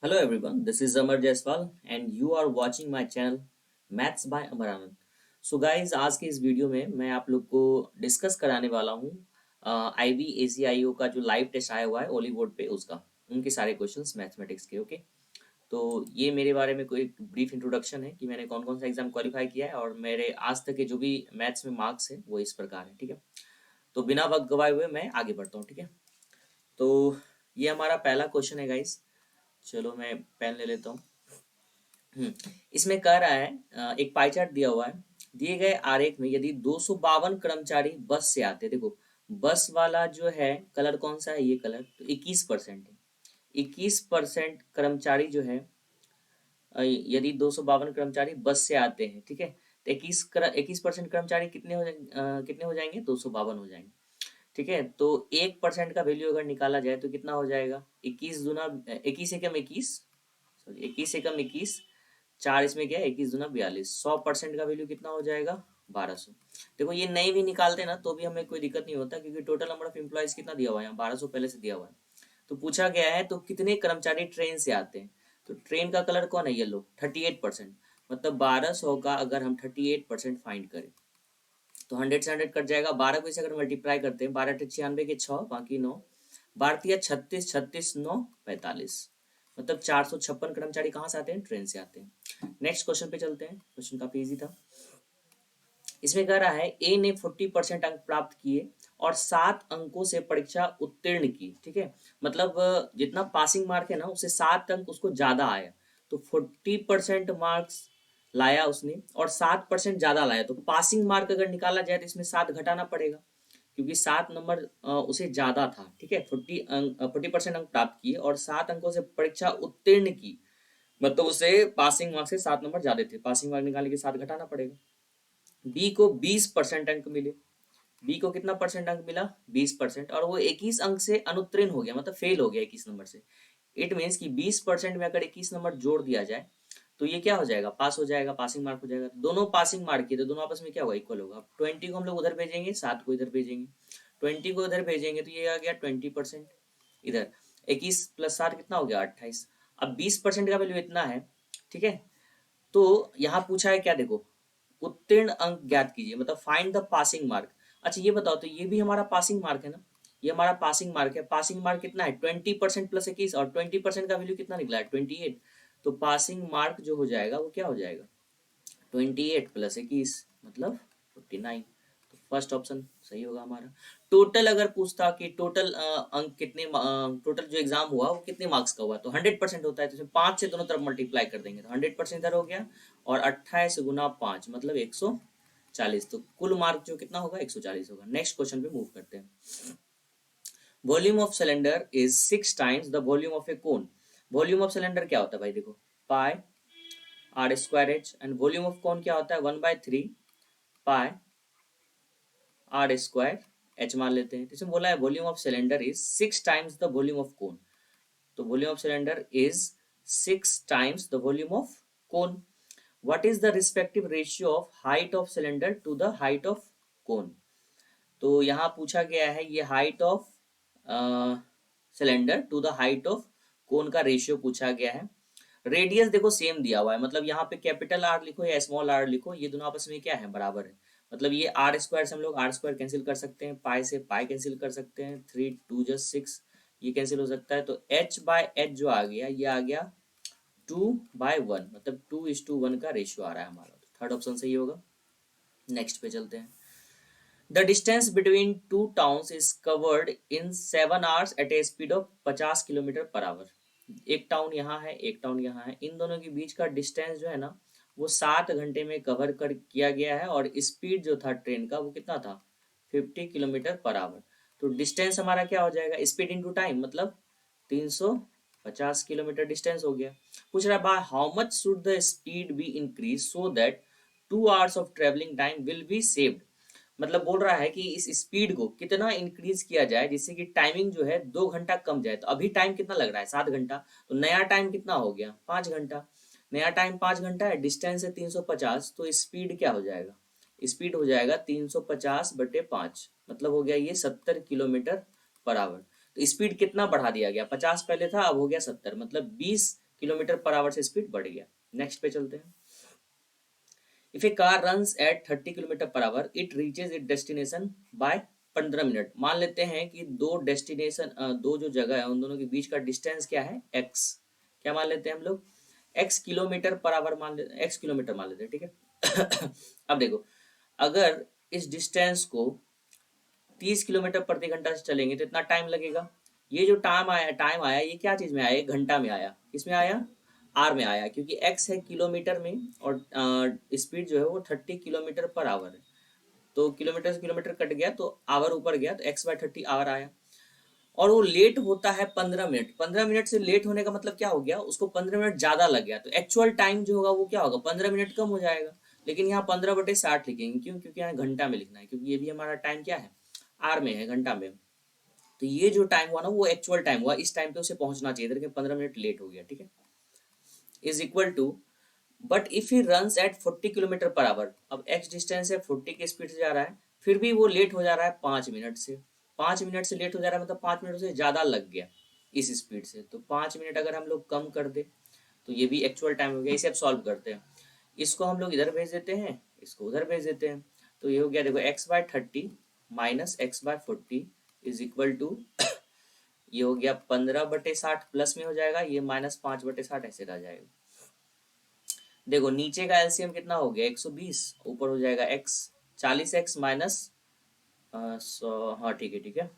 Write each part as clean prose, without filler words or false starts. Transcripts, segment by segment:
Hello everyone, this is Amar Jaiswal and you are watching my channel Maths by Amar Anand. So guys, आज के इस video में मैं आप लोग को डिस्कस कराने वाला हूँ आईबी एसीआईओ का जो लाइव टेस्ट आया हुआ है ओली बोर्ड पे उसका उनके सारे क्वेश्चंस मैथमेटिक्स के। ओके, तो ये मेरे बारे में कोई ब्रीफ इंट्रोडक्शन है कि मैंने कौन कौन सा एग्जाम क्वालिफाई किया है और मेरे आज तक के जो भी मैथ्स में मार्क्स है वो इस प्रकार है। ठीक है, तो बिना वक्त गवाए हुए मैं आगे बढ़ता हूँ। ठीक है, तो ये हमारा पहला क्वेश्चन है गाइस। चलो मैं पेन ले लेता हूँ। इसमें कह रहा है एक पाई चार्ट दिया हुआ है, दिए गए आरेख में यदि 252 कर्मचारी बस से आते, देखो बस वाला जो है कलर कौन सा है, ये कलर तो 21% है। 21% कर्मचारी जो है यदि 252 कर्मचारी बस से आते हैं, ठीक है, तो 21% कर्मचारी कितने हो जाएंगे, 252 हो जाएंगे। ठीक है, तो 1% का वैल्यू अगर निकाला जाए तो कितना हो जाएगा, 21 सॉरी 21 चार, इसमें क्या है 21 दूना 42, 100% का वैल्यू कितना हो जाएगा 1200। देखो ये नहीं भी निकालते ना तो भी हमें कोई दिक्कत नहीं होता क्योंकि टोटल नंबर ऑफ एम्प्लॉयज कितना दिया हुआ है यहाँ 1200 पहले से दिया हुआ है। तो पूछा गया है तो कितने कर्मचारी ट्रेन से आते हैं, तो ट्रेन का कलर कौन है, येलो, 38%। मतलब 1200 का अगर हम 38% फाइंड करें तो 100 से 100 कट जाएगा, 12 को इसे अगर मल्टीप्लाई करते हैं, 12 के 6 बाकी 9, 12 36, 36 9 45, मतलब 456 कर्मचारी कहाँ से आते हैं, ट्रेन से आते हैं। नेक्स्ट क्वेश्चन पे चलते हैं, क्वेश्चन काफी इजी था। इसमें कह रहा है ए ने 40% अंक प्राप्त किए और 7 अंकों से परीक्षा उत्तीर्ण की। ठीक है, मतलब जितना पासिंग मार्क है ना उससे 7 अंक उसको ज्यादा आया, तो 40% मार्क्स लाया उसने और 7% ज्यादा लाया, तो पासिंग मार्क अगर निकाला जाए तो इसमें 7 घटाना पड़ेगा क्योंकि 7 नंबर उसे ज्यादा था। ठीक है, 40% अंक प्राप्त किए और 7 अंकों से परीक्षा उत्तीर्ण की, मतलब उसे पासिंग मार्क से 7 नंबर ज्यादा थे, पासिंग मार्क निकालने के 7 घटाना पड़ेगा। बी को 20% अंक मिले, बी को कितना परसेंट अंक मिला, 20%, और वो 21 अंक से अनुत्तीर्ण हो गया, मतलब फेल हो गया 21 नंबर से। इट मीन्स कि 20% में अगर 21 नंबर जोड़ दिया जाए तो ये क्या हो जाएगा, पास हो जाएगा, पासिंग मार्क हो जाएगा। दोनों पासिंग मार्क की तो दोनों आपस में क्या होगा, इक्वल होगा। 20 को हम लोग उधर भेजेंगे, 7 को इधर भेजेंगे, 20 को इधर भेजेंगे तो ये आ गया 20%, इधर 21 प्लस 7 कितना हो गया 28। अब 20% का वैल्यू इतना है, ठीक है, तो यहाँ पूछा है क्या, देखो उत्तीर्ण अंक ज्ञात कीजिए, मतलब फाइंड द पासिंग मार्क। अच्छा ये बताओ, तो ये भी हमारा पासिंग मार्क है ना, ये हमारा पासिंग मार्क है। पासिंग मार्क कितना है, 20% प्लस 21, और 20% का वैल्यू कितना निकला है 28। तो पासिंग मार्क जो हो जाएगा वो क्या हो जाएगा, 28 प्लस 21 मतलब 49। तो फर्स्ट ऑप्शन सही होगा हमारा। टोटल अगर पूछता कि टोटल अंक कितने, टोटल जो एग्जाम हुआ वो कितने मार्क्स का हुआ, तो 100% होता है, तो 5 से दोनों तरफ मल्टीप्लाई कर देंगे तो 100% इधर हो गया, और 28 गुना 5 मतलब 140, तो कुल मार्क जो कितना होगा 140 होगा। नेक्स्ट क्वेश्चन पे मूव करते हैं। Volume of cylinder is 6 times the volume of a cone. Volume of cylinder क्या होता है भाई, देखो pi r square h, and volume of cone क्या होता है 1/3 पाई आर स्क्वायर एच मान लेते हैं। तो इसमें बोला है volume of cylinder is 6 times the volume of cone, तो volume of cylinder is 6 times the volume of cone. What is the respective ratio of height of cylinder to the height of cone. तो यहाँ पूछा गया है ये height of cylinder to the height of cone का ratio पूछा गया है। रेडियस देखो सेम दिया हुआ है, मतलब यहाँ पे कैपिटल आर लिखो या स्मॉल आर लिखो, ये दोनों आपस में क्या है, बराबर है। मतलब ये आर स्क्वायर से हम लोग आर स्क्वायर कैंसिल कर सकते हैं, पाई से पाई कैंसिल कर सकते हैं, 3 2 just 6 ये कैंसिल हो सकता है, तो एच बाय एच जो आ गया ये आ गया 2/1, मतलब 2:1 का रेशियो आ रहा है हमारा, तो थर्ड ऑप्शन सही होगा। नेक्स्ट पे चलते हैं। The distance between two towns is covered in 7 hours at a speed of 50 kilometre per hour. एक टाउन यहाँ है, एक टाउन यहाँ है, इन दोनों के बीच का डिस्टेंस जो है ना वो 7 घंटे में कवर कर किया गया है, और स्पीड जो था ट्रेन का वो कितना था 50 किलोमीटर पर आवर। तो डिस्टेंस हमारा क्या हो जाएगा, स्पीड इंटू टाइम, मतलब 350 किलोमीटर डिस्टेंस हो गया। पूछ रहा है by how much should the speed be increase so that 2 hours of travelling time will be saved. मतलब बोल रहा है कि इस स्पीड को कितना इंक्रीज किया जाए जिससे कि टाइमिंग जो है 2 घंटा कम जाए। तो अभी टाइम कितना लग रहा है 7 घंटा, तो नया टाइम कितना हो गया 5 घंटा। नया टाइम 5 घंटा है, डिस्टेंस है 350, तो स्पीड क्या हो जाएगा, स्पीड हो जाएगा 350/5, मतलब हो गया ये 70 किलोमीटर पर आवर। तो स्पीड कितना बढ़ा दिया गया, 50 पहले था अब हो गया 70, मतलब 20 किलोमीटर पर आवर से स्पीड बढ़ गया। नेक्स्ट पे चलते हैं। If a car runs at 30 kilometre per hour it reaches it destination by 15 minute. मान लेते हैं कि दो जो जगह है उन दोनों के बीच का डिस्टेंस क्या है, x। क्या मान लेते हैं हम लोग, x किलोमीटर पर आवर मान लेते, x किलोमीटर मान लेते हैं, ठीक है। अब देखो, अगर इस डिस्टेंस को 30 किलोमीटर प्रति घंटा से चलेंगे तो इतना टाइम लगेगा। ये जो टाइम आया ये क्या चीज में आया, एक घंटा में आया। किसमें आया, आर में आया, क्योंकि एक्स है किलोमीटर में और स्पीड जो है वो 30 किलोमीटर पर आवर है। तो किलोमीटर से किलोमीटर कट गया तो आवर ऊपर गया, तो x/30 आवर आया। और वो लेट होता है 15 मिनट। 15 मिनट से लेट होने का मतलब क्या हो गया, उसको 15 मिनट ज्यादा लग गया, तो एक्चुअल टाइम जो होगा वो क्या होगा, 15 मिनट कम हो जाएगा। लेकिन यहाँ 15/60 लिखेंगे, क्यों, क्योंकि यहाँ घंटा में लिखना है, क्योंकि ये भी हमारा टाइम क्या है, आर में है, घंटा में। तो ये जो टाइम हुआ ना वो एक्चुअल टाइम हुआ, इस टाइम पे उसे पहुंचना चाहिए था, लेकिन 15 मिनट लेट हो गया, ठीक है। Is equal to, but if he runs at 40 kilometre per hour, अब एक्स डिस्टेंस है 40 की स्पीड से जा रहा है, फिर भी वो लेट हो जा रहा है 5 मिनट से। 5 मिनट से लेट हो जा रहा है मतलब 5 मिनट से ज्यादा लग गया इस स्पीड से। तो 5 मिनट अगर हम लोग कम कर दे तो ये भी एक्चुअल टाइम हो गया। इसे अब सॉल्व करते हैं, इसको हम लोग इधर भेज देते हैं, इसको उधर भेज देते हैं। तो ये हो गया, देखो x/30 minus x/40 is equal to, ये हो गया 15/60 प्लस में हो जाएगा, ये -5/60 ऐसे रह जाएगा। देखो नीचे का एलसीएम कितना हो गया, 120, ऊपर हो जाएगा x, 40x माइनस, हाँ ठीक है ठीक है,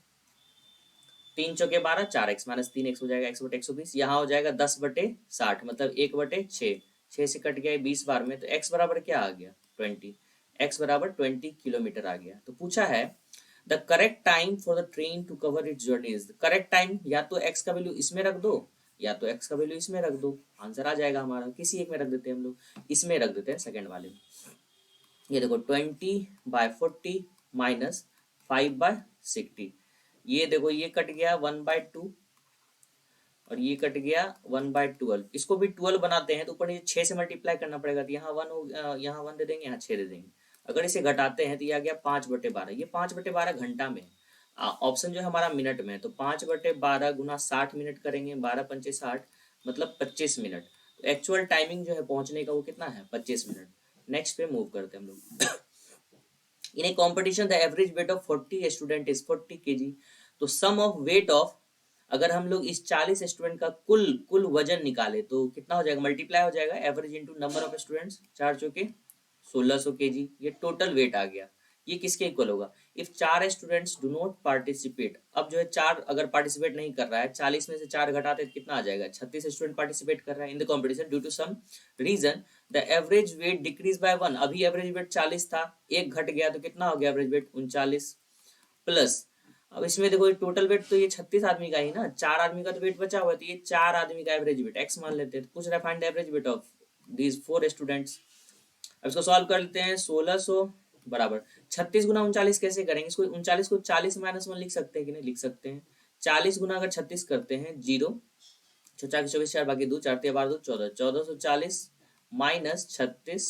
3 × 12 4x माइनस 3x हो जाएगा, x/120। यहाँ हो जाएगा 10/60 मतलब 1/6, 6 से कट गया 20 बार में, तो x बराबर क्या आ गया, 20। x बराबर 20 किलोमीटर आ गया। तो पूछा है the correct time for the train to cover its journey is, correct time या तो x का वैल्यू इसमें रख दो या तो x का वैल्यू इसमें रख दो, आंसर आ जाएगा हमारा। किसी एक में रख देते हैं हम लोग, इसमें रख देते हैं सेकंड वाले में। ये देखो 20/40 माइनस 5/60, ये देखो ये कट गया 1/2 और ये कट गया 1/12। इसको भी 12 बनाते हैं तो ऊपर ये 6 से मल्टीप्लाई करना पड़ेगा, तो यहाँ 1 हो, यहाँ 1 दे देंगे, यहाँ 6 दे देंगे। अगर इसे घटाते हैं तो ये आ गया 5/12। ये 5/12 घंटा में, ऑप्शन जो है हमारा मिनट में है, तो 5/12 गुना 60 मिनट करेंगे, 12×5 = 60 मतलब 25 मिनट। तो एक्चुअल टाइमिंग जो है पहुंचने का वो कितना है, 25 मिनट। नेक्स्ट पे मूव करते हैं हम लोग। In a competition the average weight of 40 student is 40 kg। तो सम ऑफ वेट ऑफ, अगर हम लोग इस 40 स्टूडेंट का कुल कुल वजन निकाले तो कितना हो जाएगा, मल्टीप्लाई हो जाएगा average into number of students, 4×4 = 1600 kg। ये टोटल वेट आ गया। ये किसके इक्वल होगा, if 4 students do not participate. अब जो है 4 अगर पार्टिसिपेट नहीं कर रहा है, 40 में से 4 घटाते तो कितना आ जाएगा, 36 स्टूडेंट पार्टिसिपेट कर रहा है in the competition due to some reason the average weight decreases by 1। अभी एवरेज वेट 40 था, एक घट गया तो कितना हो गया एवरेज वेट, 39 प्लस, अब इसमें देखो टोटल वेट तो ये 36 आदमी का ही ना, 4 आदमी का तो वेट बचा हुआ है, तो ये 4 आदमी का एवरेज वेट x मान लेते हैं। तो पूछ रहा है find the average weight of these 4 students. अब इसको सॉल्व कर लेते हैं, 1600 बराबर 36 गुना 39 कैसे करेंगे, इसको 39 को 40 - 1 लिख सकते हैं कि नहीं, लिख सकते हैं। 40 गुना अगर 36 करते हैं, 0 4 24 4 बाकी 2 4 12 2 14, 1440 माइनस 36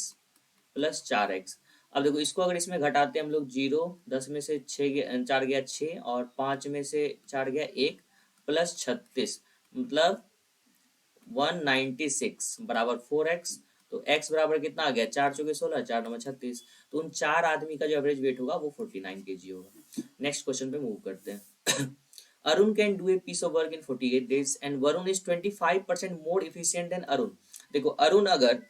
प्लस 4x। अब देखो इसको अगर इसमें घटाते हैं हम लोग, 0 10 में से 4 गया 6 और 5 में से 4 गया 1 प्लस 36 मतलब 196 बराबर 4x। तो x बराबर कितना आ गया, 4×4 = 16, 4×9 = 36। तो उन 4 आदमी का जो एवरेज वेट होगा वो 49 kg होगा। नेक्स्ट क्वेश्चन पे मूव करते हैं। Arun can do a piece of work in 48 days and Varun is 25% more efficient than Arun. देखो अरुण अगर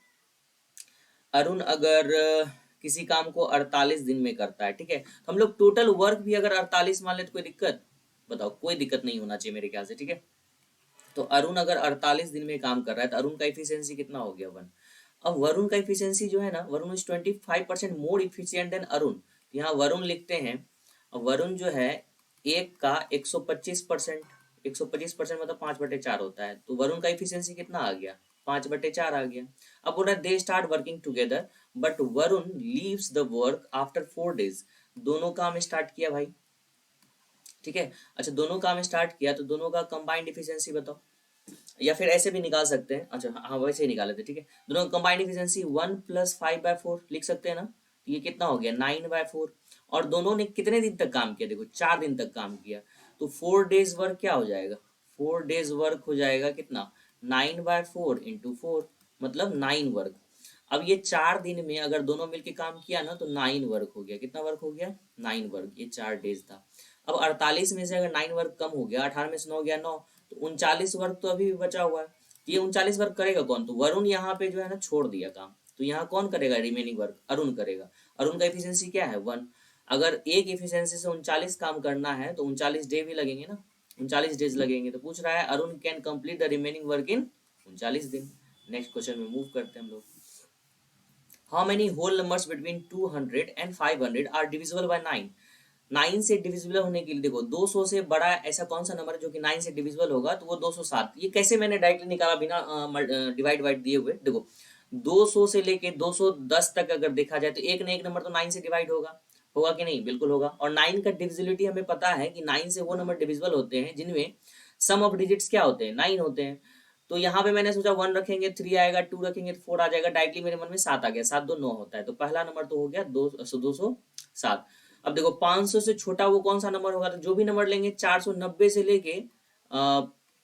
किसी काम को 48 दिन में करता है, ठीक है, तो हम लोग टोटल वर्क भी अगर 48 मान ले तो कोई दिक्कत, बताओ, कोई दिक्कत नहीं होना चाहिए मेरे ख्याल से, ठीक है। तो अरुण अगर 48 दिन में काम कर रहा है तो अरुण का इफिशियंसी कितना हो गया, 1। अब वरुण का इफिशियंसी जो है ना, Varun is 25% more efficient than Arun. यहाँ वरुण लिखते हैं, अब वरुण जो है एक का 125%, 125% मतलब 5/4 होता है, तो वरुण का इफिशियंसी कितना आ गया, 5/4 आ गया। अब बोला they start working together but Varun leaves the work after 4 days। दोनों काम स्टार्ट किया भाई, ठीक है। अच्छा दोनों काम स्टार्ट किया तो दोनों का कंबाइंड इफिशियंसी बताओ, या फिर ऐसे भी निकाल सकते हैं। अच्छा हाँ वैसे ही निकाल लेते हैं, ठीक है। दोनों का कंबाइंड इफिशियंसी 1 + 5/4 लिख सकते हैं ना, तो ये कितना हो गया 9/4। और दोनों ने कितने दिन तक काम किया, देखो 4 दिन तक काम किया, तो 4 days वर्क क्या हो जाएगा, 4 days वर्क हो जाएगा कितना 9/4 इंटू 4 मतलब 9 वर्ग। अब ये 4 दिन में अगर दोनों मिलके काम किया ना तो 9 वर्ग हो गया। कितना वर्ग हो गया? 9 वर्ग। ये 4 डेज था। अब 48 में से अगर 9 वर्ग कम हो गया, 18 में से 9 गया 9, तो 39 वर्ग तो अभी भी बचा हुआ है। ये 39 वर्ग करेगा कौन? तो वरुण यहाँ पे जो है ना छोड़ दिया काम, तो यहाँ कौन करेगा रिमेनिंग वर्क? अरुण करेगा। अरुण का एफिशिएंसी क्या है? 1। अगर एक एफिशिएंसी से 39 काम करना है तो 39 डे भी लगेंगे ना, 39 डेज लगेंगे। तो पूछ रहा है Arun can complete the remaining work in 39 दिन। नेक्स्ट क्वेश्चन में मूव करते हैं हम लोग। How many whole numbers between 200 and 500 are divisible by 9? 9 से डिविजिबल होने के लिए देखो 200 से बड़ा ऐसा कौन सा नंबर है जो कि 9 से डिविजिबल होगा? तो वो 207। ये कैसे मैंने डायरेक्टली निकाला बिना डिवाइड वाइड दिए हुए? देखो 200 से लेके 210 तक अगर देखा जाए तो एक ना एक नंबर तो 9 से डिवाइड होगा। होगा कि नहीं? बिल्कुल होगा। और 9 का डिविजिबिलिटी हमें पता है कि 9 से वो नंबर डिविजिबल होते हैं जिनमें सम ऑफ डिजिट्स क्या होते हैं? 9 होते हैं। तो यहाँ पे मैंने सोचा 1 रखेंगे 3 आएगा, 2 रखेंगे तो 4 आ जाएगा। डायरेक्टली मेरे मन में 7 आ गया। 7 2 9 होता है। तो पहला नंबर तो हो गया 207। अब देखो 500 से छोटा वो कौन सा नंबर होगा? तो जो भी नंबर लेंगे 490 से लेके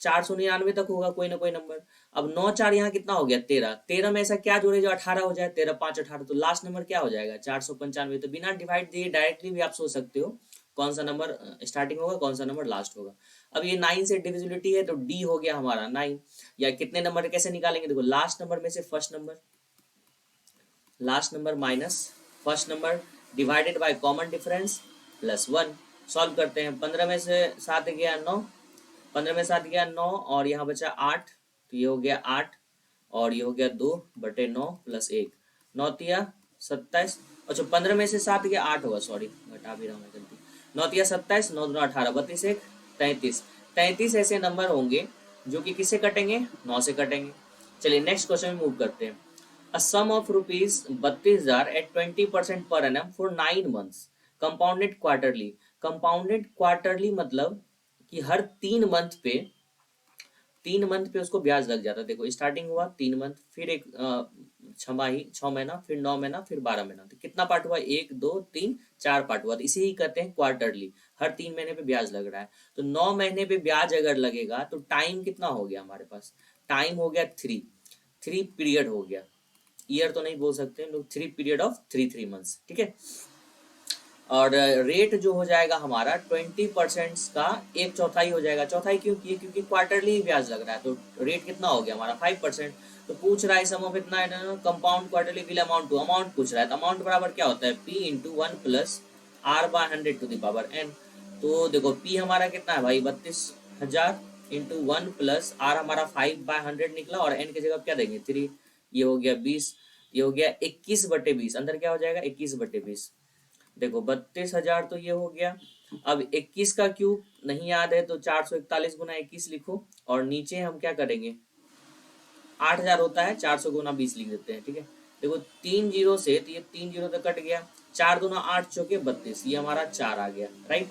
499 तक होगा कोई ना कोई नंबर। अब 9 4 यहाँ कितना हो गया? 13। 13 में ऐसा क्या जोड़े जो 18 हो जाए? 13 5 18। तो लास्ट नंबर क्या हो जाएगा? 495। तो बिना डिवाइड दिए डायरेक्टली भी आप सोच सकते हो कौन सा नंबर स्टार्टिंग होगा, कौन सा नंबर लास्ट होगा। अब ये 9 से डिविजिबिलिटी है तो डी हो गया हमारा 9। या कितने नंबर कैसे निकालेंगे? देखो लास्ट नंबर में से first number, last number minus first number divided by common difference plus 1। Solve करते हैं। 15 में से 7 गया 9, 15 में 7 गया 9 और यहाँ बचा 8। तो ये हो गया 8 और ये हो गया 2/9 प्लस 1। 9 तिया 27। अच्छा 15 में से 7 गया 8 होगा, सॉरी घटा भी रहा हूँ गलती। 9 तिया 27, 9 2 18, 32 1 33। 33 ऐसे नंबर होंगे जो कि किससे कटेंगे? 9 से कटेंगे। चलिए नेक्स्ट क्वेश्चन में मूव करते हैं। A sum of rupees 32,000 at 20% per annum for 9 months compounded quarterly। compounded quarterly मतलब कि हर 3 मंथ पे, 3 मंथ पे उसको ब्याज लग जाता है। देखो स्टार्टिंग हुआ 3 मंथ, फिर एक 6 माही 6 महीना, फिर 9 महीना, फिर 12 महीना। तो कितना पार्ट हुआ? 1 2 3 4 पार्ट हुआ। तो इसे ही कहते हैं क्वार्टरली। हर 3 महीने पे ब्याज लग रहा है। तो 9 महीने पे ब्याज अगर लगेगा तो टाइम कितना हो गया हमारे पास? टाइम हो गया 3 पीरियड हो गया। ईयर तो नहीं बोल सकते हम लोग, 3 पीरियड ऑफ 3 मंथ्स। ठीक है। और रेट जो हो जाएगा हमारा 20% का 1/4 हो जाएगा। चौथाई क्यों किए? क्योंकि क्वार्टरली ब्याज लग रहा है। तो रेट कितना हो गया हमारा? 5%। तो पूछ रहा है सम ऑफ इतना है compound quarterly will amount to, amount पूछ रहा है। तो अमाउंट बराबर क्या होता है? P into 1 plus R/100⁴ n। तो देखो P हमारा कितना है भाई? 32,000 इंटू 1 प्लस R हमारा 5/100 निकला और n की जगह क्या देंगे? 3। ये हो गया 20। ये हो गया 21/20। अंदर क्या हो जाएगा? 21/20। देखो 32,000 तो ये हो गया। अब 21 का क्यूब नहीं याद है तो 441 गुना 21 लिखो। और नीचे हम क्या करेंगे? 8,000 होता है, 400 गुना 20 लिख देते हैं। ठीक है। देखो 3 जीरो से तो ये 3 जीरो तो कट गया। 4 दूना 8 चौके 32, ये हमारा 4 आ गया। राइट।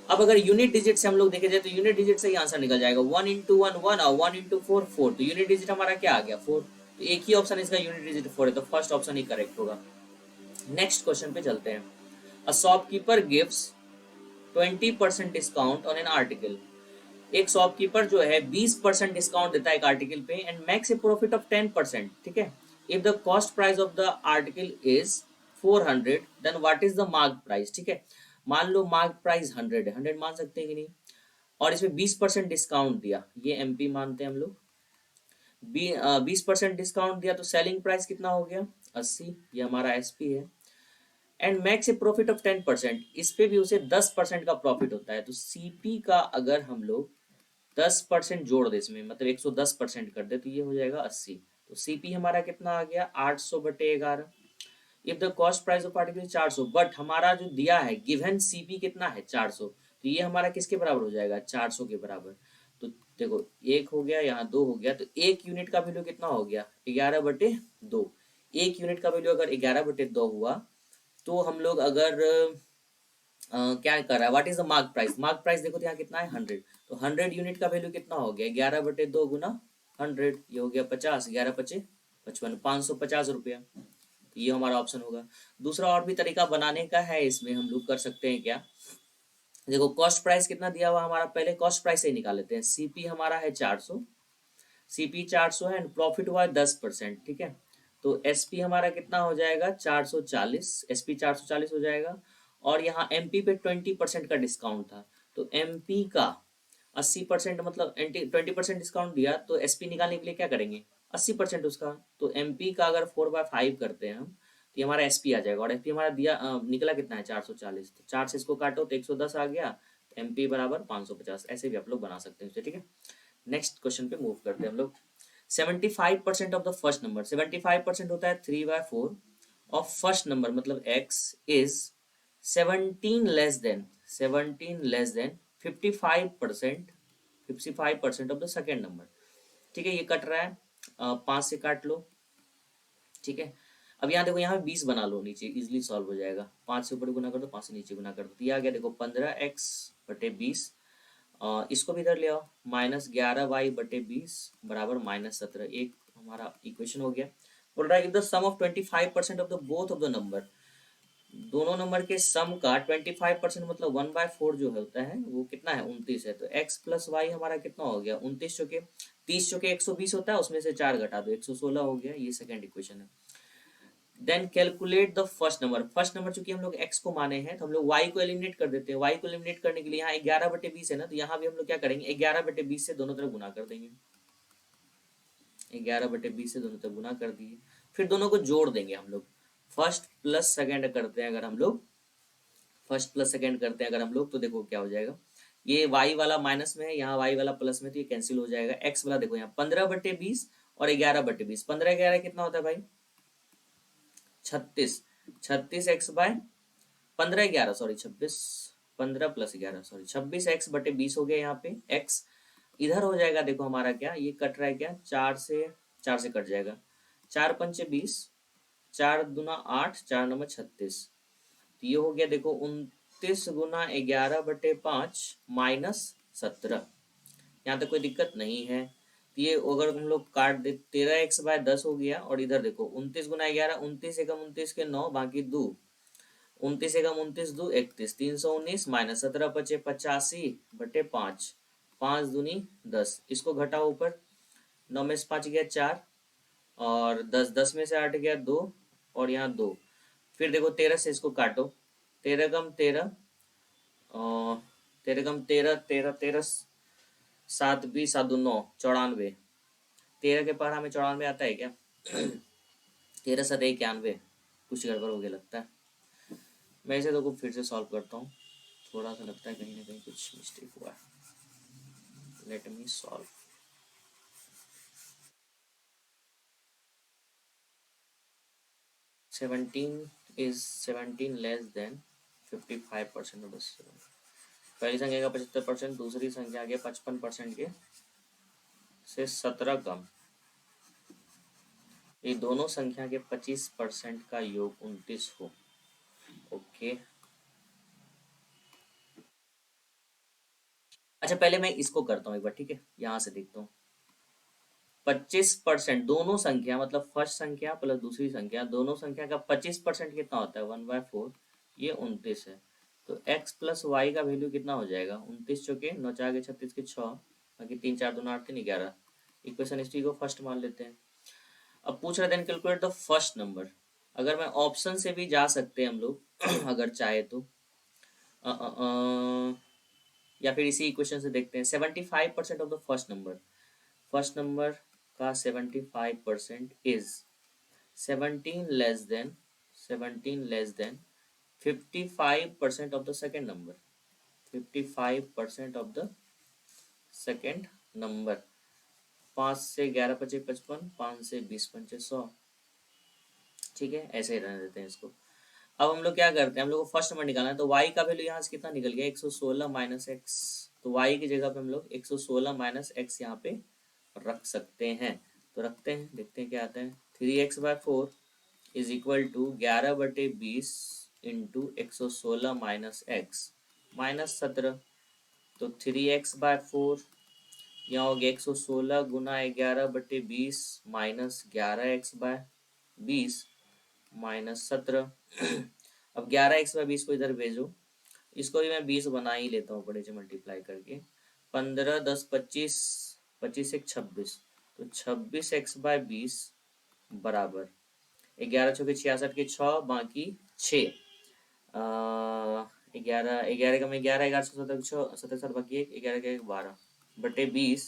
अब अगर यूनिट डिजिट से हम लोग देखे जाए तो यूनिट डिजिट से ही आंसर निकल जाएगा। 1 इंटू 1 1 और 1 इंटू 4 4। तो यूनिट डिजिट हमारा क्या आ गया? 4। तो एक ही ऑप्शन इसका यूनिट डिजिट 4 है, तो फर्स्ट ऑप्शन ही करेक्ट होगा। नेक्स्ट क्वेश्चन पे चलते हैं। A shopkeeper gives 20% discount on an article. एक शॉपकीपर जो है 20% डिस्काउंट देता है एक आर्टिकल पे and makes a profit of 10%। ठीक है। If the cost price of the article is 400 then what is the mark price? ठीक है। मान लो मार्क प्राइस 100 है, 100 मान सकते हैं कि नहीं? और इसमें 20% डिस्काउंट दिया, ये एमपी मानते हैं हम लोग। 20% डिस्काउंट दिया तो सेलिंग प्राइस कितना हो गया? 80। ये हमारा एसपी है। And max A profit of 10%, इस पे भी उसे 10% का प्रॉफिट होता है। तो सीपी का अगर हम लोग 10% जोड़ दे इसमें, मतलब 110% कर दे, तो ये हो जाएगा 80। तो सीपी हमारा कितना आ गया? 800/11। If the cost price of article 400, but हमारा जो दिया है गिवन सीपी कितना है? 400। तो ये हमारा किसके बराबर हो जाएगा? 400 के बराबर। तो देखो एक हो गया, यहाँ 2 हो गया। तो एक यूनिट का वैल्यू कितना हो गया? 11/2। एक यूनिट का वैल्यू अगर 11/2 हुआ तो हम लोग अगर क्या कर रहा है? What is the mark price? Mark price देखो तो यहाँ कितना है? 100। तो 100 यूनिट का वैल्यू कितना हो गया? 11/2 गुना 100, ये हो गया 50। 11 पचे 55, 550 रुपया। तो ये हमारा ऑप्शन होगा। दूसरा और भी तरीका बनाने का है, इसमें हम लोग कर सकते हैं क्या? देखो कॉस्ट प्राइस कितना दिया हुआ हमारा, पहले कॉस्ट प्राइस से ही निकाल लेते हैं। सीपी हमारा है 400 सीपी 400 है एंड प्रॉफिट हुआ है 10%, ठीक है। तो एसपी हमारा कितना हो जाएगा 440, एसपी 440 हो जाएगा। और यहाँ एमपी पे 20% का डिस्काउंट था, तो एमपी का 80% मतलब 20% डिस्काउंट दिया, तो एसपी निकालने के लिए क्या करेंगे 80% उसका। तो एमपी का अगर 4/5 करते हैं हम, तो ये हमारा एसपी आ जाएगा। और एसपी हमारा दिया निकला कितना है 440, तो 4 से इसको काटो तो 110 आ गया। एमपी बराबर 550, ऐसे भी आप लोग बना सकते हैं, ठीक है। नेक्स्ट क्वेश्चन पे मूव करते हैं हम लोग। 75% ऑफ द फर्स्ट नंबर, 75% होता है 3/4 ऑफ फर्स्ट नंबर मतलब x is 17 less than 55%, 55% of the second number, ठीक है। ये कट रहा है 5 से काट लो, ठीक है। अब यहाँ देखो, यहाँ पे 20 बना लो, नीचे इजिली सॉल्व हो जाएगा। 5 से ऊपर गुना कर दो, 5 से नीचे गुना कर दो, तो ये आ गया देखो 15x/20। इसको भी इधर ले आओ, -11y/20 बराबर -17। एक हमारा इक्वेशन हो गया। बोल रहा है कि the sum of 25% of the both of the number, दोनों नंबर के सम का 25% मतलब 1/4 जो होता है वो कितना है 29 है। तो x प्लस वाई हमारा कितना हो गया 29 चौके 30 चौके 120 होता है, उसमें से 4 घटा दो 116 हो गया। ये सेकंड इक्वेशन है। Then calculate the first number, first number चूंकि हम लोग x को माने हैं तो हम लोग y को एलिमिनेट कर देते हैं। y को एलिमिनेट करने के लिए यहाँ 11/20 है ना, तो यहाँ भी हम लोग क्या करेंगे 11/20 से दोनों तरफ गुना कर देंगे। 11/20 से दोनों तरफ गुना कर दिए, फिर दोनों को जोड़ देंगे हम लोग। फर्स्ट प्लस सेकेंड करते हैं अगर हम लोग, फर्स्ट प्लस सेकेंड करते हैं अगर हम लोग, तो देखो क्या हो जाएगा। ये y वाला माइनस में है, यहाँ y वाला प्लस में, तो ये कैंसिल हो जाएगा। x वाला देखो यहाँ 15/20 और 11/20, 15 11 कितना होता है भाई 36, 36x/15 11 सॉरी 26, 15 + 11 सॉरी 26x/20 हो गया। यहाँ पे x इधर हो जाएगा, देखो हमारा क्या ये कट रहा है क्या 4 से कट जाएगा, 4×5 = 20, 4×2 = 8, 4×9 = 36। तो ये हो गया देखो 29 × 11/5 -17। यहाँ तक कोई दिक्कत नहीं है। तो ये अगर हम लोग काट दे 13x/10 हो गया। और इधर देखो 29 × 11, 29 एकम 29 के 9 बाकी 2, 29 एकम 29 2 31, 319 -17 बचे 85/5, 5 दूनी 10, इसको घटाओ ऊपर, 9 में से 5 गया 4, और 10, 10 में से 8 गया 2, और यहाँ 2। फिर देखो 13 से इसको काटो, 13 कम 13, 13 कम 13, 13 13 7 20 7 2 9 94। 13 के पहाड़ में 94 आता है क्या 13 7 91, कुछ गड़बड़ हो गया लगता है। मैं इसे तो फिर से सॉल्व करता हूँ, थोड़ा सा लगता है कहीं ना कहीं कुछ मिस्टेक हुआ है। Let me solve. 17 less than 55% of the, पहली संख्या का 75%, दूसरी संख्या के 55% के से 17 कम। ये दोनों संख्या के 25% का योग 29 हो। ओके, अच्छा पहले मैं इसको करता हूँ एक बार, ठीक है। यहाँ से देखता हूँ 25%, दोनों संख्या मतलब फर्स्ट संख्या प्लस दूसरी संख्या, दोनों संख्या का 25% कितना होता है 1/4, ये 29 है। तो x प्लस वाई का वैल्यू कितना हो जाएगा 29 चौके 9 4 36 के 6, बाकी 3 4 2 8 3 11। इक्वेशन हिस्ट्री को फर्स्ट मान लेते हैं। अब पूछ रहे थे कैलकुलेट द फर्स्ट नंबर। अगर मैं ऑप्शन से भी जा सकते हैं हम लोग अगर चाहे तो, अ, अ, अ, या फिर इसी इक्वेशन से देखते हैं। 75% of the first number, first number का 75% is 17 less than 55% of the second number, 55% of the second number. 5 से 11 × 5 = 55, 5 से 20 × 5 = 100, ठीक है। ऐसे ही रहने देते हैं इसको। अब हम लोग क्या करते हैं, हम लोग को फर्स्ट नंबर निकालना है, तो y का वैल्यू यहाँ से कितना निकल गया 116 - x। तो y की जगह पे हम लोग 116 - x यहाँ पे रख सकते हैं। तो रखते हैं, देखते हैं क्या आता है। 3x/4 is equal to 11/20 into 116 - x -17। तो 3x/4 यहाँ हो गया 116 गुना 11/20 माइनस 11x/20 -17। अब 11x/20 को इधर भेजो, इसको भी मैं 20 बना ही लेता हूँ बड़े से मल्टीप्लाई करके। 15 10 25, 25 1 26, तो 26x/20 बराबर 11 चौके 66 के 6 बाकी 6 11 11 का में 11 11 सौ 77 बाकी 1 11 का 12 बटे 20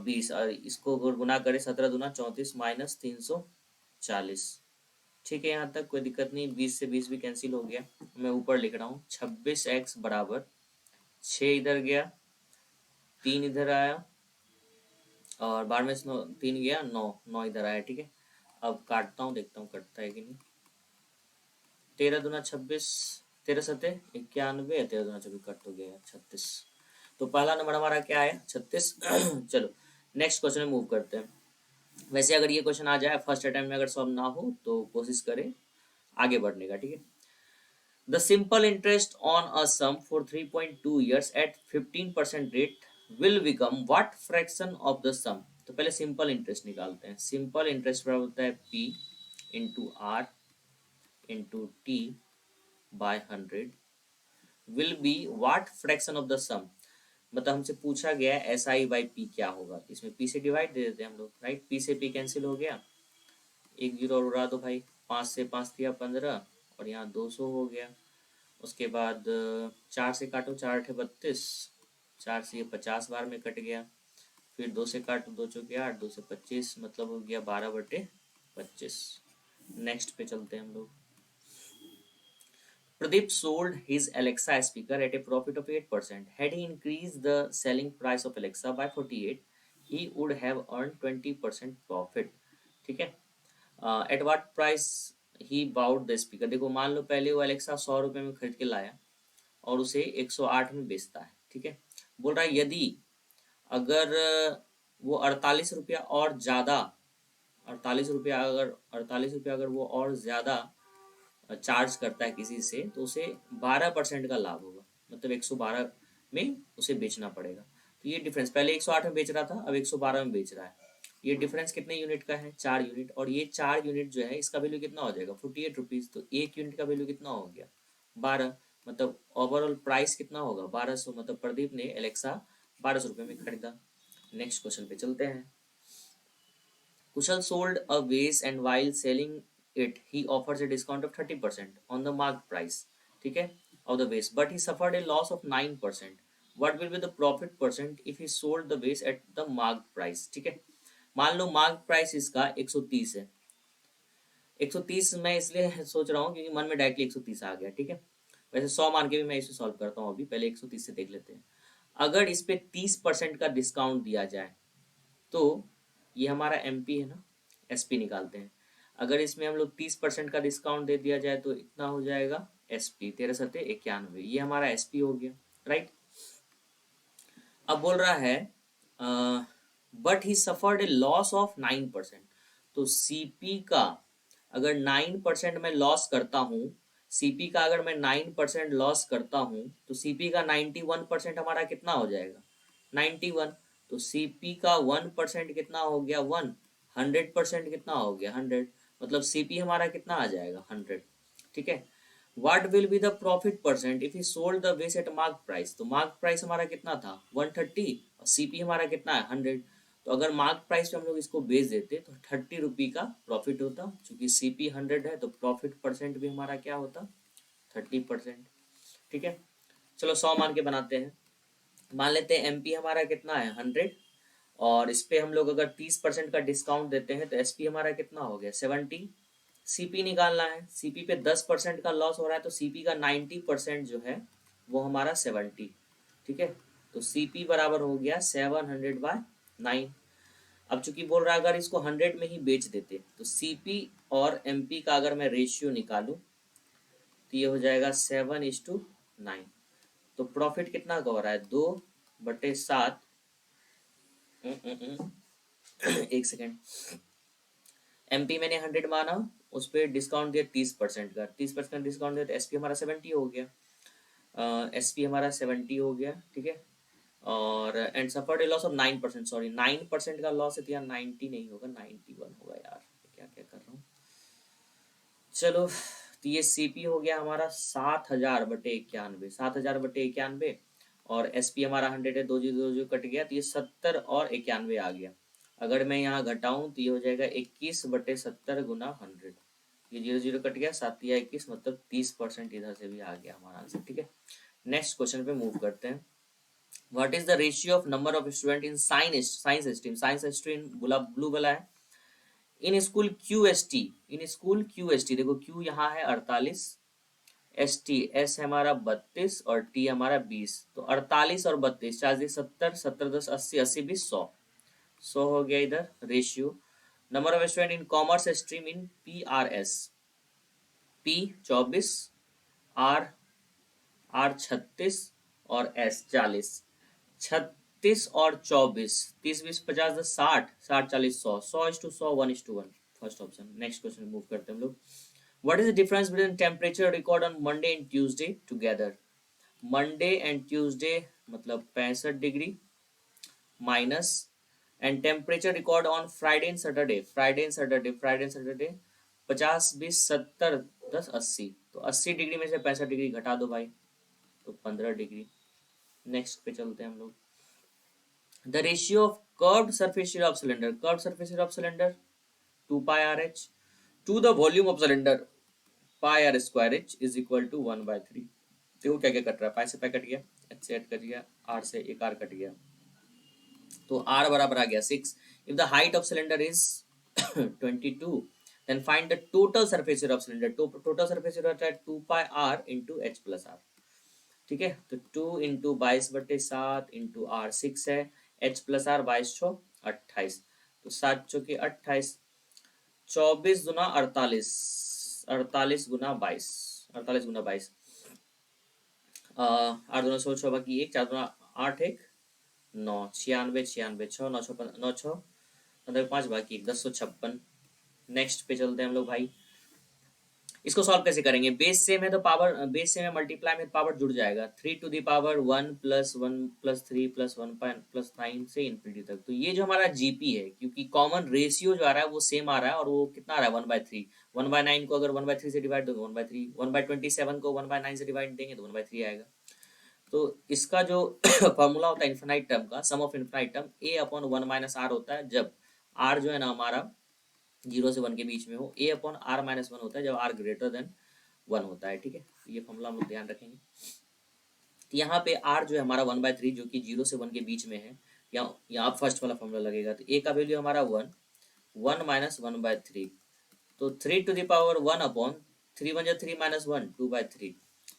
20 और इसको अगर गुना करें 17 दूना 34 माइनस 340। ठीक है, यहाँ तक कोई दिक्कत नहीं। 20 से 20 भी कैंसिल हो गया। मैं ऊपर लिख रहा हूँ 26x बराबर 6 इधर गया, 3 इधर आया और 12 में से 3 गया, 9 9 इधर आया। ठीक है, अब काटता हूँ, देखता हूँ कटता है कि नहीं। 13 दूना 26, 13 सते 91, 13 दूना 24 कट हो गया 36। तो पहला नंबर हमारा क्या है? 36। चलो नेक्स्ट क्वेश्चन में मूव करते हैं। वैसे अगर ये क्वेश्चन आ जाए फर्स्ट अटेम्प्ट में, अगर सॉल्व ना हो तो कोशिश करें आगे बढ़ने का। ठीक है, the simple interest on a sum for 3.2 years at 15% rate will become what fraction of the sum. तो पहले सिंपल इंटरेस्ट निकालते हैं। सिंपल इंटरेस्ट बराबर होता है P into r into t by 100 will be what fraction of the sum. मतलब हमसे पूछा गया है SI/P क्या होगा, इसमें P से डिवाइड दे देते हैं हम लोग, राइट। P से P कैंसिल हो गया, एक जीरो और उड़ा दो भाई, 5 से 5 दिया 15 और यहाँ 200 हो गया। उसके बाद 4 से काटो, 4 8 32, 4 से ये 50 बार में कट गया। फिर 2 से काटो, 2 चौके 8, 2 से 25, मतलब हो गया 12/25। नेक्स्ट पे चलते हैं हम लोग। Pradeep sold his Alexa speaker at a profit of 8%. Had he increased the selling price of Alexa by 48, he would have earned 20% profit. ठीक है, at what price he bought the speaker. देखो मान लो पहले वो अलेक्सा 100 रुपये में खरीद के लाया और उसे 108 में बेचता है। ठीक है, बोल रहा है यदि अगर वो 48 रुपया और ज़्यादा, 48 रुपया अगर वो और ज़्यादा चार्ज करता है किसी से, तो उसे 12% का लाभ होगा। मतलब 112 में उसे बेचना पड़ेगा। तो ये डिफरेंस, पहले 108 में बेच रहा था, अब 112 में बेच रहा है। ये डिफरेंस कितने यूनिट का है? 4 यूनिट। और ये 4 यूनिट जो है इसका वैल्यू कितना हो जाएगा? 48 रुपीज़। तो एक यूनिट का वैल्यू कितना हो गया? 12। मतलब ओवरऑल प्राइस कितना होगा? 1200। मतलब प्रदीप ने एलेक्सा 1200 रुपये में खरीदा। नेक्स्ट क्वेश्चन पे चलते हैं। Kushal sold a vase and while selling it, he offers a discount of 30% on the marked price, ठीक है, of the vase, but he suffered a loss of 9%. What will be the profit percent if he sold the vase at the marked price? ठीक है, मान लो mark price इसका 130 है। 130 मैं इसलिए सोच रहा हूँ क्योंकि मन में डायरेक्टली 130 आ गया। ठीक है, वैसे 100 मान के भी मैं इसे सॉल्व करता हूँ। अभी पहले 130 से देख लेते हैं। अगर इस पे 30% का डिस्काउंट दिया जाए तो ये हमारा MP है ना, SP निकालते हैं। अगर इसमें हम लोग 30% का डिस्काउंट दे दिया जाए तो इतना हो जाएगा SP, 13×7 = 91। ये हमारा SP हो गया, राइट। अब बोल रहा है but he suffered A loss of 9%। तो CP का अगर 9% मैं लॉस करता हूँ, CP का अगर मैं 9% लॉस करता हूँ तो CP का 91% हमारा कितना हो जाएगा? 91। तो CP का 1% कितना हो गया? 1। 100% कितना हो गया? 100। मतलब CP हमारा कितना आ जाएगा? 100। ठीक है, what will be the profit percent if he sold the वेस एट मार्क प्राइस। तो मार्क प्राइस हमारा कितना था? 130 और CP हमारा कितना है? 100। तो अगर मार्क प्राइस पे हम लोग इसको बेच देते तो 30 रुपये का प्रॉफिट होता। चूंकि CP 100 है तो प्रॉफिट परसेंट भी हमारा क्या होता? 30%। ठीक है, चलो 100 मान के बनाते हैं। मान लेते हैं MP हमारा कितना है? 100। और इस पे हम लोग अगर 30% का डिस्काउंट देते हैं तो SP हमारा कितना हो गया? 70। CP निकालना है। CP पे 10% का लॉस हो रहा है तो CP का 90% जो है वो हमारा 70। ठीक है, तो CP बराबर हो गया 700/9। अब चूंकि बोल रहा है अगर इसको 100 में ही बेच देते तो CP और MP का अगर मैं रेशियो निकालूं तो ये हो जाएगा 7:9। तो प्रॉफिट कितना का हो रहा है? 2/7। एक सेकेंड। MP मैंने 100 माना, उस पर डिस्काउंट दिया 30% का, 30% डिस्काउंट दिया तो SP हमारा 70 हो गया। SP हमारा 70 हो गया। ठीक है, और and suffered A loss of 9%। Sorry 9% का लॉस है तो यार 90 नहीं होगा, 91 होगा। यार क्या क्या कर रहा हूँ। चलो, तो ये CP हो गया हमारा 7000/91, 7000/91। और SP हमारा 100 है, दो जीरो कट गया तो ये 70 और 91 आ गया। अगर मैं यहाँ घटाऊं तो ये हो जाएगा 21/70 गुना 100। ये 0 0 कट गया, 7 या 21 मतलब 30% इधर से भी आ गया हमारा आंसर। ठीक है, नेक्स्ट क्वेश्चन पे मूव करते हैं। What is the ratio of number of student in science stream? Science stream blue वाला है। In school Q S T, in school Q S T, देखो क्यू यहाँ है 48, एस टी एस है हमारा 32 और टी हमारा 20, तो 48 और 32, 40 70, 70 10 80, 80 20 100, 100 हो गया इधर ratio. Number of student in commerce stream in P R S, P 24, R R 36 और एस 40। 36 और 24, 30 20 50 10 60, 60 40 100, 100:100, 1:1, first option. Next question move करते हैं हम लोग। What is the difference between temperature record on Monday and Tuesday together? Monday and Tuesday मतलब 65 degree minus, and temperature record on Friday and Saturday, Friday and Saturday 50 20 70 10 80, तो 80 degree में से 65 degree घटा दो भाई, तो 15 डिग्री। नेक्स्ट पे चलते हैं हम लोग। The ratio of curved surface area of cylinder, curved surface area of cylinder 2 pi r h to the volume of cylinder pi r square h is equal to 1/3। देखो क्या क्या कट रहा है, पाई से पाई कट गया, h से h cut गया, r से एक आर कट गया, तो आर बराबर आ गया 6। If the height of cylinder is 22 then find the total surface area of cylinder. Total surface area होता है 2 pi r into h plus r. ठीक है, तो 2 इंटू 22/7 इंटू आर 6 है, एच प्लस आर 22 तो 7 चौके 28, 24 दुना 48, 48 गुना 22, 48 गुना 22, 8 दूना 16 बाकी 1, 4 दूना 8 1 9, 96 96 6 9 6 9 6 15 5 बाकी 1 1056। नेक्स्ट पे चलते हैं हम लोग भाई। इसको सॉल्व कैसे करेंगे? बेस सेम है तो पावर, बेस सेम है मल्टीप्लाई में पावर जुड़ जाएगा, 3 to the power 1 + 1 + 3 + 1 + 9 से इन्फिनिटी तक। तो ये जो हमारा जीपी है, क्योंकि कॉमन रेशियो जो आ रहा है वो सेम आ रहा है, और वो कितना आ रहा है 1/3। 1/9 को अगर 1/3 से डिवाइड दोगे 1/3, 1/27 को 1/9 से डिवाइड देंगे तो 1/3 आएगा। तो इसका जो फॉर्मूला होता है इन्फिनाइट टर्म का, sum of infinite term a/1 - r होता है, जब r जो है ना हमारा 0 से 1 के बीच में हो। a/r-1 होता है जब r ग्रेटर देन 1 होता है। ठीक है, ये फॉर्मूला हम लोग ध्यान रखेंगे। तो यहाँ पे r जो है हमारा 1/3 जो कि 0 से 1 के बीच में है, यहाँ फर्स्ट वाला फॉर्मूला लगेगा। तो a का वैल्यू हमारा 1, 1 - 1/3, तो 3 to the power 1/3 1 3 - 1 2/3,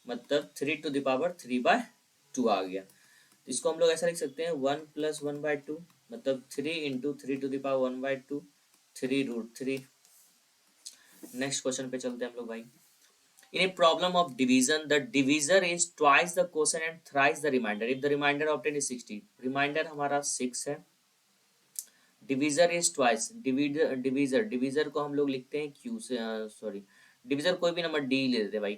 मतलब 3 to the power 3/2 आ गया। तो इसको हम लोग ऐसा लिख सकते हैं 1 + 1/2, मतलब 3 इंटू 3 to the power 1/2, 3√3। Next question पे चलते हैं हम लोग भाई। In a problem of division the divisor is twice the quotient and thrice the remainder if the remainder obtain is 60। Remainder हमारा 6 है, डिवीजर इज ट्वाइस, डिवीजर को हम लोग लिखते हैं क्यू से, सॉरी डिवीजर कोई भी नंबर डी ले लेते हैं भाई,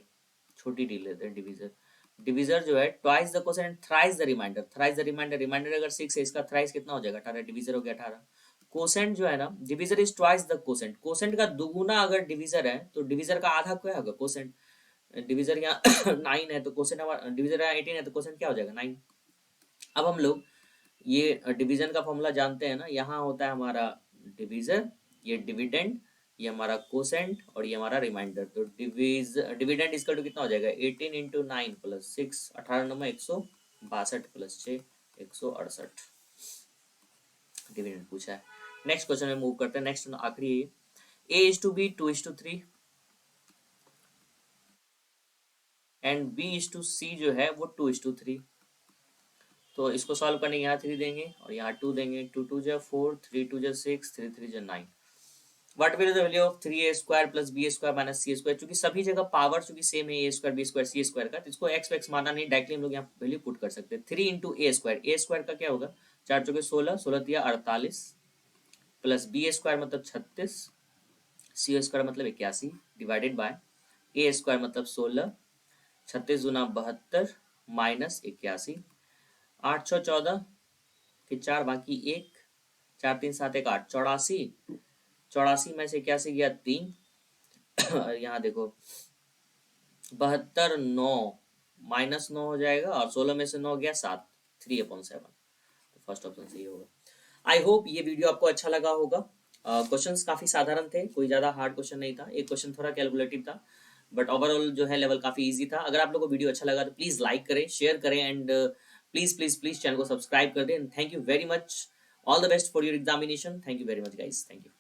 छोटी डी लेते हैं डिवीजर। डिवीजर जो है twice the quotient and thrice the remainder, thrice the remainder, remainder अगर 6 है इसका थ्राइस कितना हो जाएगा 18, डिवीजर हो गया 18। कोसेंट जो है ना, divisor is twice the quotient, quotient का दुगुना अगर डिवीजर है तो डिवीजर का आधा क्या होगा कोसेंट। डिवीजर यहाँ 9 है तो कोसेंट हमारा, डिवीजर यहाँ 18 है तो कोसेंट क्या हो जाएगा 9। अब हम लोग ये डिवीजन का फॉर्मूला जानते हैं ना, यहाँ होता है हमारा डिवीजर, ये डिविडेंड, ये हमारा कोसेंट और ये हमारा रिमाइंडर। तो डिविडेंड इसका टू कितना हो जाएगा 18 इंटू 9 + 6, 18 162 + 6 168 डिविडेंड पूछा है। नेक्स्ट क्वेश्चन में मूव करते हैं। नेक्स्ट आखिरी है, A/B 2:3 एंड B/C जो है वो 2:3। तो इसको सॉल्व करने यहाँ 3 देंगे और यहाँ 2 देंगे, 2 2 जा 4, 3 2 जा 6, 3 3 जा 9। What will the value of 3a² + b² - c²? क्योंकि सभी जगह पावर चूंकि सेम है a² b² c² का, तो इसको x x मानना नहीं, डायरेक्टली हम लोग यहाँ वैल्यू पुट कर सकते हैं। 3 इंटू a² का क्या होगा 4 चौके 16, 16 तिया 48 प्लस b² मतलब 36, c² मतलब 81 डिवाइडेड बाय a² मतलब 16, 36 दूना 72 माइनस 81, 8 6 14, फिर 4 बाकी 1, 4 3 7 1 8, 84, 84 में से 81 गया 3 और यहाँ देखो 72 9 -9 हो जाएगा और 16 में से 9 गया 7, 3/7। तो फर्स्ट ऑप्शन सही होगा। आई होप ये वीडियो आपको अच्छा लगा होगा। क्वेश्चंस काफी साधारण थे, कोई ज्यादा हार्ड क्वेश्चन नहीं था, एक क्वेश्चन थोड़ा कैलकुलेटिव था, बट ओवरऑल जो है लेवल काफी इजी था। अगर आप लोगों को वीडियो अच्छा लगा तो प्लीज लाइक करें, शेयर करें and please please please channel को सब्सक्राइब कर दें। Thank you very much, all the best for your examination. Thank you very much guys, thank you.